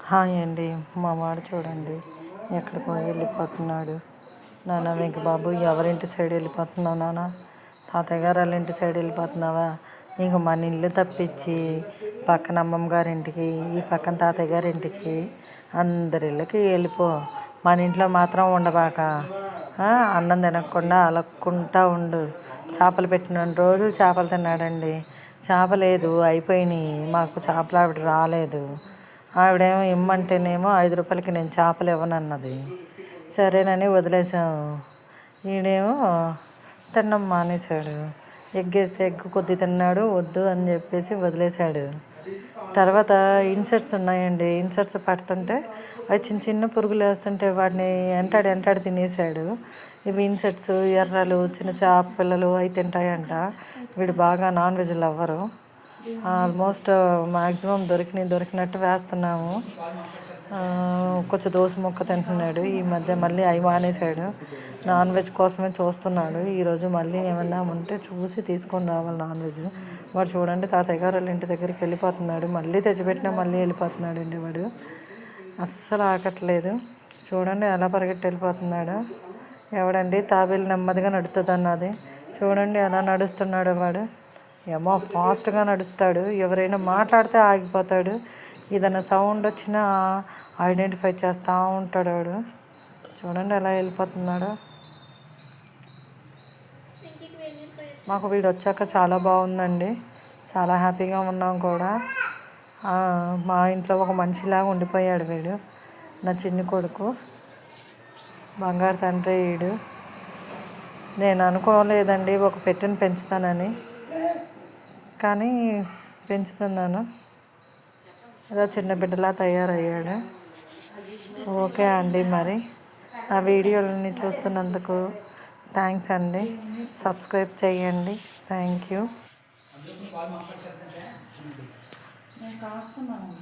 Hi అండి. మా వాడు చూడండి ఎక్కడికో వెళ్ళిపోతున్నాడు. నాన్న వెంక బాబు ఎవరింటి సైడ్ వెళ్ళిపోతున్నావు నాన్న? తాతయ్య గారు వాళ్ళ ఇంటి సైడ్ వెళ్ళిపోతున్నావా? ఇంక మన ఇల్లు తప్పించి పక్కన అమ్మమ్మ గారింటికి, ఈ పక్కన తాతయ్య గారింటికి, అందరి ఇళ్ళకి వెళ్ళిపో. మన ఇంట్లో మాత్రం ఉండబాక. అన్నం తినకుండా అలక్కుంటా ఉండు. చేపలు పెట్టిన రోజు చేపలు తిన్నాడండి. చేప లేదు, అయిపోయినాయి. మాకు చేపలు ఆవిడ రాలేదు. ఆవిడేమో ఇమ్మంటేనేమో 5 రూపాయలకి నేను చేపలు ఇవ్వనన్నది. సరేనని వదిలేసాము. ఈడేమో తినడం మానేశాడు. ఎగ్గేస్తే ఎగ్ కొద్ది తిన్నాడు, వద్దు అని చెప్పేసి వదిలేశాడు. తర్వాత ఇన్సెట్స్ ఉన్నాయండి. ఇన్సెట్స్ పడుతుంటే అవి చిన్న చిన్న పురుగులు వేస్తుంటే వాటిని ఎంటాడు తినేసాడు. ఇవి ఇన్సెట్స్, ఎర్రలు, చిన్న చేప పిల్లలు అవి తింటాయంట. వీడు బాగా non veg lover. Almost maximum దొరికినట్టు వేస్తున్నాము. కొంచెం దోశ ముక్క తింటున్నాడు. ఈ మధ్య మళ్ళీ అవి మానేశాడు. నాన్ వెజ్ కోసమే చూస్తున్నాడు. ఈరోజు మళ్ళీ ఏమన్నా ఉంటే చూసి తీసుకొని రావాలి నాన్ వెజ్. వాడు చూడండి తాతయ్య గారు వాళ్ళ ఇంటి దగ్గరికి వెళ్ళిపోతున్నాడు. మళ్ళీ తెచ్చిపెట్టినా మళ్ళీ వెళ్ళిపోతున్నాడు అండి. వాడు అస్సలు ఆకట్లేదు. చూడండి ఎలా పరిగెట్టి వెళ్ళిపోతున్నాడు. ఎవడండి తాబేలు నెమ్మదిగా నడుస్తుంది అన్నది. చూడండి ఎలా నడుస్తున్నాడు వాడు. ఏమో ఫాస్ట్గా నడుస్తాడు. ఎవరైనా మాట్లాడితే ఆగిపోతాడు. ఏదైనా సౌండ్ వచ్చినా ఐడెంటిఫై చేస్తూ ఉంటాడు వాడు. చూడండి ఎలా వెళ్ళిపోతున్నాడు. మాకు వీడు వచ్చాక చాలా బాగుందండి. చాలా హ్యాపీగా ఉన్నాం కూడా. మా ఇంట్లో ఒక మనిషిలాగా ఉండిపోయాడు వీడు. నా చిన్ని కొడుకు, బంగారు తండ్రి వీడు. నేను అనుకోలేదండి ఒక పెట్టెను పెంచుతానని, కానీ పెంచుతున్నాను. ఏదో చిన్న బిడ్డలా తయారయ్యాడు. ఓకే అండి, మరి నా వీడియోలని చూస్తున్నందుకు థ్యాంక్స్ అండి. సబ్స్క్రైబ్ చేయండి. Thank you. నేను కాస్తున్నాను.